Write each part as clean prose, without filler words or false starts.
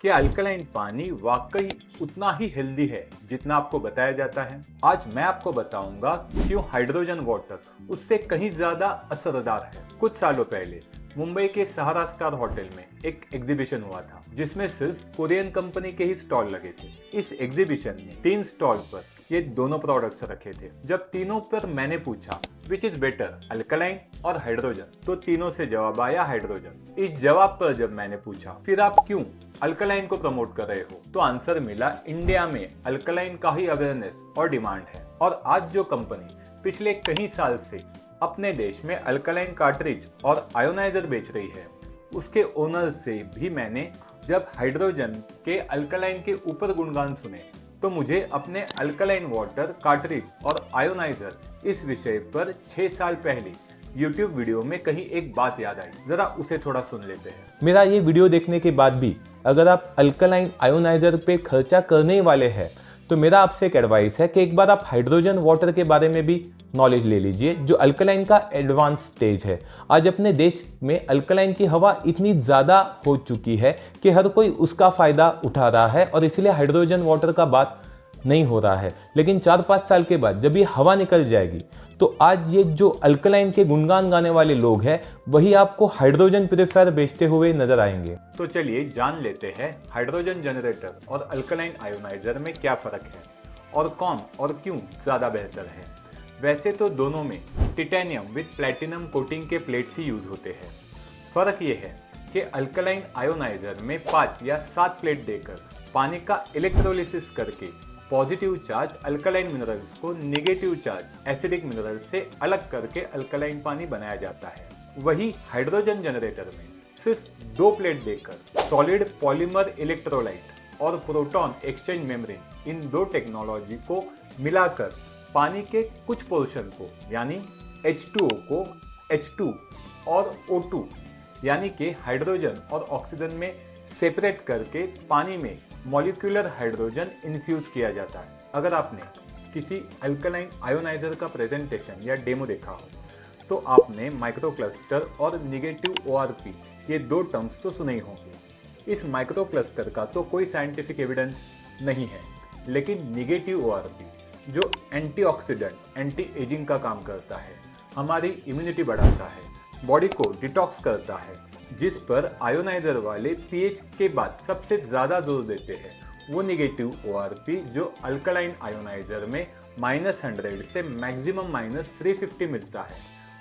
क्या अल्कलाइन पानी वाकई उतना ही हेल्दी है जितना आपको बताया जाता है? आज मैं आपको बताऊंगा क्यों हाइड्रोजन वाटर उससे कहीं ज्यादा असरदार है। कुछ सालों पहले मुंबई के सहारा स्टार होटल में एक एग्जीबिशन हुआ था जिसमें सिर्फ कोरियन कंपनी के ही स्टॉल लगे थे। इस एग्जीबिशन में 3 स्टॉल पर ये दोनों प्रोडक्ट्स रखे थे। जब तीनों पर मैंने पूछा विच इज बेटर, अल्कलाइन और हाइड्रोजन, तो तीनों से जवाब आया हाइड्रोजन। इस जवाब पर जब मैंने पूछा फिर आप क्यों अल्कलाइन को प्रमोट कर रहे हो, तो आंसर मिला इंडिया में अल्कलाइन का ही अवेयरनेस और डिमांड है। और आज जो कंपनी पिछले कई साल से अपने देश में अल्कलाइन कार्ट्रिज और आयोनाइजर बेच रही है, उसके ओनर से भी मैंने जब हाइड्रोजन के अल्कलाइन के ऊपर गुणगान सुने तो मुझे अपने अल्कलाइन वाटर कार्ट्रिज और आयोनाइजर इस विषय पर 6 साल पहले YouTube वीडियो में कहीं एक बात याद आई। जरा उसे थोड़ा सुन लेते हैं। मेरा ये वीडियो देखने के बाद भी अगर आप अल्कलाइन आयोनाइजर पे खर्चा करने ही वाले हैं तो मेरा आपसे एक एडवाइस है कि एक बार आप हाइड्रोजन वाटर के बारे में भी नॉलेज ले लीजिए, जो अल्कलाइन का एडवांस स्टेज है। आज अपने देश में अल्कलाइन की हवा इतनी ज़्यादा हो चुकी है कि हर कोई उसका फ़ायदा उठा रहा है और इसीलिए हाइड्रोजन वाटर का बात नहीं हो रहा है। लेकिन 4-5 साल के बाद जब ये हवा निकल जाएगी तो आज ये जो अल्कलाइन के गुणगान गाने वाले लोग हैं वही आपको हाइड्रोजन प्योरीफायर बेचते हुए नजर आएंगे। तो चलिए जान लेते हैं हाइड्रोजन जनरेटर और अल्कलाइन आयोनाइजर में क्या फर्क है और कौन और क्यों ज्यादा बेहतर है। वैसे तो दोनों में टिटेनियम विद प्लैटिनम कोटिंग के प्लेट्स ही यूज होते हैं। फर्क ये है कि अल्कलाइन आयोनाइजर में 5 या 7 प्लेट देकर पानी का इलेक्ट्रोलिसिस करके पॉजिटिव चार्ज अल्कलाइन मिनरल्स को नेगेटिव चार्ज एसिडिक मिनरल्स से अलग करके अल्कलाइन पानी बनाया जाता है। वही हाइड्रोजन जनरेटर में सिर्फ 2 प्लेट देकर सॉलिड पॉलीमर इलेक्ट्रोलाइट और प्रोटॉन एक्सचेंज मेम्ब्रेन, इन 2 टेक्नोलॉजी को मिलाकर पानी के कुछ पोर्शन को यानी H2O को H2 और O2 यानी कि हाइड्रोजन और ऑक्सीजन में सेपरेट करके पानी में मॉलिक्यूलर हाइड्रोजन इन्फ्यूज किया जाता है। अगर आपने किसी अल्कलाइन आयोनाइजर का प्रेजेंटेशन या डेमो देखा हो तो आपने माइक्रोक्लस्टर और निगेटिव ORP ये 2 टर्म्स तो सुने ही होंगे। इस माइक्रोक्लस्टर का तो कोई साइंटिफिक एविडेंस नहीं है, लेकिन निगेटिव ORP जो एंटीऑक्सीडेंट एंटी एजिंग का काम करता है, हमारी इम्यूनिटी बढ़ाता है, बॉडी को डिटॉक्स करता है, जिस पर आयोनाइजर वाले पीएच के बाद सबसे ज्यादा जोर देते हैं, वो निगेटिव ORP जो अल्कलाइन आयोनाइजर में -100 से मैक्सिमम -350 मिलता है,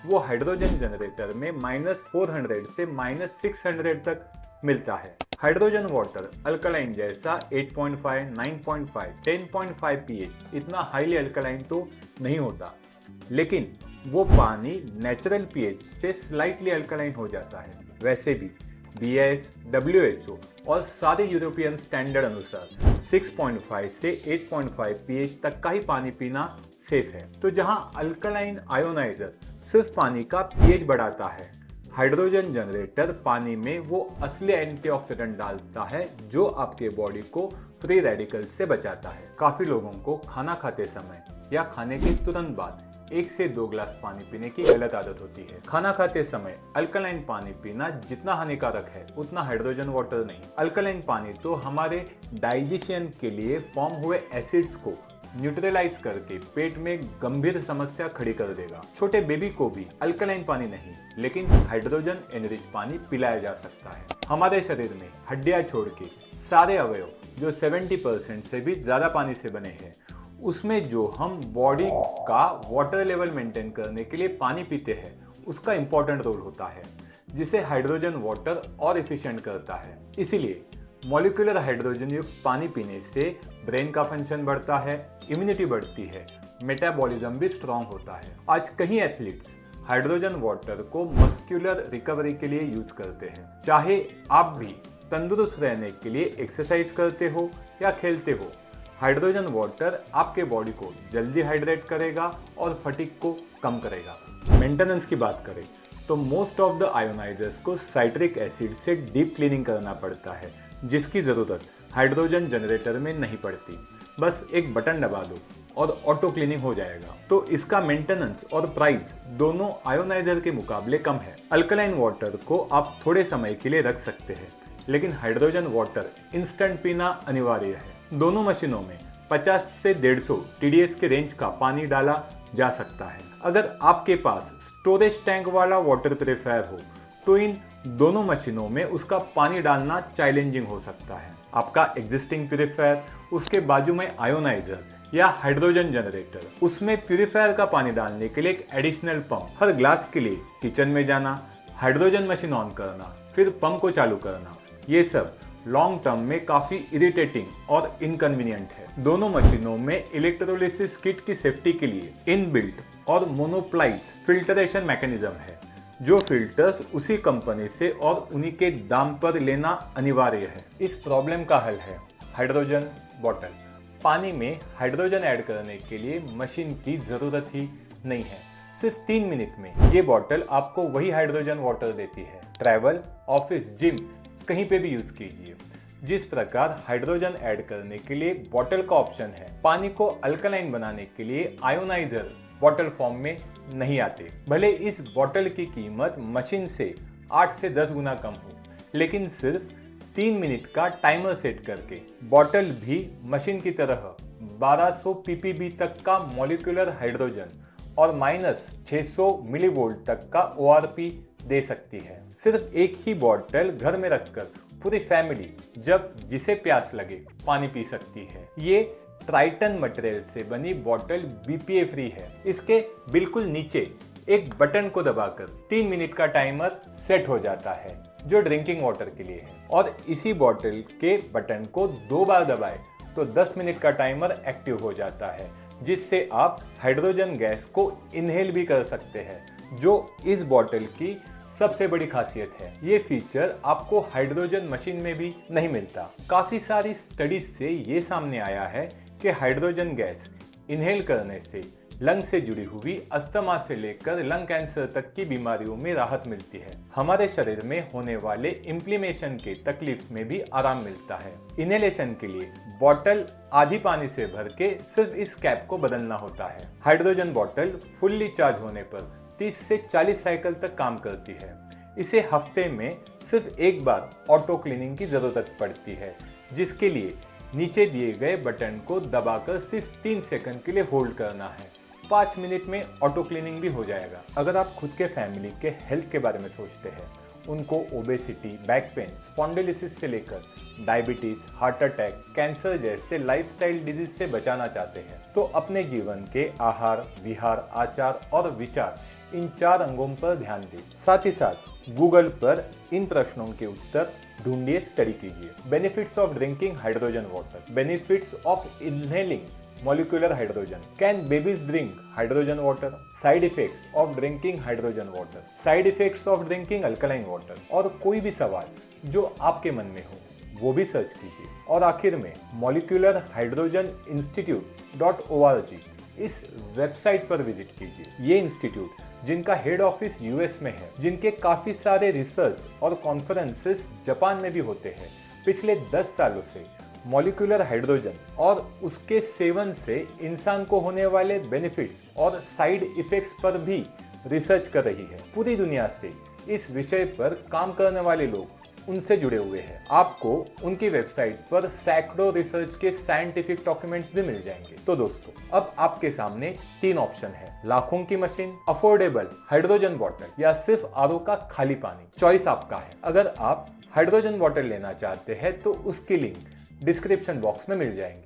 वो हाइड्रोजन जनरेटर में -400 से -600 तक मिलता है। हाइड्रोजन वाटर अल्कलाइन जैसा 8.5, 9.5, 10.5 pH इतना हाईली अल्कलाइन तो नहीं होता, लेकिन वो पानी नेचुरल pH से स्लाइटली अल्कलाइन हो जाता है। वैसे भी BIS, WHO और सारे यूरोपियन स्टैंडर्ड अनुसार 6.5 से 8.5 pH तक का ही पानी पीना सेफ है। तो जहां अल्कलाइन आयोनाइजर सिर्फ पानी का pH बढ़ाता है, हाइड्रोजन जनरेटर पानी में वो असली एंटीऑक्सीडेंट डालता है जो आपके बॉडी को फ्री रेडिकल से बचाता है। काफी लोगों को खाना खाते समय या खाने के तुरंत बाद 1 से 2 ग्लास पानी पीने की गलत आदत होती है। खाना खाते समय अल्कलाइन पानी पीना जितना हानिकारक है उतना हाइड्रोजन वाटर नहीं। अल्कलाइन पानी तो हमारे डाइजेशन के लिए फॉर्म हुए एसिड्स को न्यूट्रलाइज करके पेट में गंभीर समस्या खड़ी कर देगा। छोटे बेबी को भी अल्कलाइन पानी नहीं लेकिन हाइड्रोजन एनरिच पानी पिलाया जा सकता है। हमारे शरीर में हड्डियां छोड़ के सारे अवयव जो 70% से भी ज्यादा पानी से बने हैं, उसमें जो हम बॉडी का वाटर लेवल मेंटेन करने के लिए पानी पीते हैं उसका इंपॉर्टेंट रोल होता है, जिसे हाइड्रोजन वाटर और एफिशिएंट करता है। इसीलिए मॉलिक्यूलर हाइड्रोजन युक्त पानी पीने से ब्रेन का फंक्शन बढ़ता है, इम्यूनिटी बढ़ती है, मेटाबॉलिज्म भी स्ट्रांग होता है। आज कई एथलीट्स हाइड्रोजन वाटर को मस्कुलर रिकवरी के लिए यूज करते हैं। चाहे आप भी तंदुरुस्त रहने के लिए एक्सरसाइज करते हो या खेलते हो, हाइड्रोजन वाटर आपके बॉडी को जल्दी हाइड्रेट करेगा और फटीग को कम करेगा। मेंटेनेंस की बात करें तो मोस्ट ऑफ द आयोनाइजर्स को साइट्रिक एसिड से डीप क्लीनिंग करना पड़ता है, जिसकी ज़रूरत हाइड्रोजन जनरेटर में नहीं पड़ती। बस एक बटन दबा दो और ऑटो क्लीनिंग हो जाएगा। तो इसका मेंटेनेंस और प्राइस दोनों आयोनाइजर के मुकाबले कम है। अल्कलाइन वाटर को आप थोड़े समय के लिए रख सकते हैं, लेकिन हाइड्रोजन वाटर इंस्टेंट पीना अनिवार्य है। दोनों मशीनों में 50 से 150 TDS के रेंज का पानी डाला जा सकता है। अगर आपके पास स्टोरेज टैंक वाला वाटर प्यूरिफायर हो तो इन दोनों मशीनों में उसका पानी डालना चैलेंजिंग हो सकता है। आपका एग्जिस्टिंग प्यूरिफायर, उसके बाजू में आयोनाइजर या हाइड्रोजन जनरेटर, उसमें प्यूरिफायर का पानी डालने के लिए एक एडिशनल पंप, हर ग्लास के लिए किचन में जाना, हाइड्रोजन मशीन ऑन करना, फिर पंप को चालू करना, ये सब लॉन्ग टर्म में काफी इरिटेटिंग और इनकन्वीनियंट है। दोनों मशीनों में इलेक्ट्रोलिसिस किट की सेफ्टी के लिए इनबिल्ट और मोनोप्लाइज फिल्टरेशन मैकेनिज्म है, जो फिल्टर्स उसी कंपनी से और उन्हीं के दाम पर लेना अनिवार्य है। इस प्रॉब्लम का हल है हाइड्रोजन बॉटल। पानी में हाइड्रोजन ऐड करने के लिए मशीन की जरूरत ही नहीं है। सिर्फ 3 मिनट में ये बॉटल आपको वही हाइड्रोजन वाटर देती है। ट्रैवल, ऑफिस, जिम कहीं पे भी यूज कीजिए। जिस प्रकार हाइड्रोजन ऐड करने के लिए बॉटल का ऑप्शन है, पानी को अल्कलाइन बनाने के लिए आयोनाइजर बॉटल फॉर्म में नहीं आते। भले इस बॉटल की कीमत मशीन से 8 से 10 गुना कम हो, लेकिन सिर्फ 3 मिनट का टाइमर सेट करके बॉटल भी मशीन की तरह 1200 ppb तक का मॉलिक्यूलर हाइड्रोजन और -600 मिलीवोल्ट तक का ORP दे सकती है। सिर्फ एक ही बॉटल घर में रखकर पूरी फैमिली जब जिसे प्यास लगे पानी पी सकती है। ये ट्राइटन मटेरियल से बनी बॉटल BPA फ्री है। इसके बिल्कुल नीचे एक बटन को दबाकर 3 मिनट का टाइमर सेट हो जाता है, जो ड्रिंकिंग वाटर के लिए है, और इसी बॉटल के बटन को 2 बार दबाएं तो 10 मिनट का टाइमर एक्टिव हो जाता है, जिससे आप हाइड्रोजन गैस को इनहेल भी कर सकते हैं, जो इस बॉटल की सबसे बड़ी खासियत है। ये फीचर आपको हाइड्रोजन मशीन में भी नहीं मिलता। काफी सारी स्टडीज से ये सामने आया है कि हाइड्रोजन गैस इनहेल करने से लंग से जुड़ी हुई अस्थमा से लेकर लंग कैंसर तक की बीमारियों में राहत मिलती है। हमारे शरीर में होने वाले इन्फ्लेमेशन के तकलीफ में भी आराम मिलता है। इनहेलेशन के लिए बॉटल आधी पानी से भर के सिर्फ इस कैप को बदलना होता है। हाइड्रोजन बॉटल फुल्ली चार्ज होने पर 30 से 40 साइकिल तक काम करती है। इसे हफ्ते में सिर्फ एक बार ऑटो क्लीनिंग की जरूरत पड़ती है, जिसके लिए नीचे दिए गए बटन को दबाकर सिर्फ 3 सेकंड के लिए होल्ड करना है। 5 मिनट में ऑटो क्लीनिंग भी हो जाएगा। अगर आप खुद के फैमिली के हेल्थ के बारे में सोचते हैं, उनको ओबेसिटी, बैक पेन, स्पॉन्डिलोसिस से लेकर डायबिटीज, हार्ट अटैक, कैंसर जैसे लाइफस्टाइल डिजीज से बचाना चाहते हैं, तो अपने जीवन के आहार, विहार, आचार और विचार, इन 4 अंगों पर ध्यान दें। साथ ही साथ गूगल पर इन प्रश्नों के उत्तर ढूंढिए, स्टडी कीजिए। Benefits of drinking hydrogen water, benefits of inhaling molecular hydrogen, can babies drink hydrogen water, side effects of drinking hydrogen water, side effects of drinking alkaline water, और कोई भी सवाल जो आपके मन में हो वो भी सर्च कीजिए। और आखिर में मॉलिक्यूलर हाइड्रोजन इंस्टीट्यूट.org इस वेबसाइट पर विजिट कीजिए। ये इंस्टीट्यूट, जिनका हेड ऑफिस यूएस में है, जिनके काफी सारे रिसर्च और कॉन्फ्रेंसेस जापान में भी होते हैं, पिछले 10 सालों से मॉलिक्यूलर हाइड्रोजन और उसके सेवन से इंसान को होने वाले बेनिफिट्स और साइड इफेक्ट्स पर भी रिसर्च कर रही है। पूरी दुनिया से इस विषय पर काम करने वाले लोग उनसे जुड़े हुए हैं। आपको उनकी वेबसाइट पर सैकड़ों रिसर्च के साइंटिफिक डॉक्यूमेंट्स भी मिल जाएंगे। तो दोस्तों, अब आपके सामने 3 ऑप्शन है: लाखों की मशीन, अफोर्डेबल हाइड्रोजन बॉटल, या सिर्फ RO का खाली पानी। चॉइस आपका है। अगर आप हाइड्रोजन बॉटल लेना चाहते हैं तो उसकी लिंक डिस्क्रिप्शन बॉक्स में मिल जाएंगी।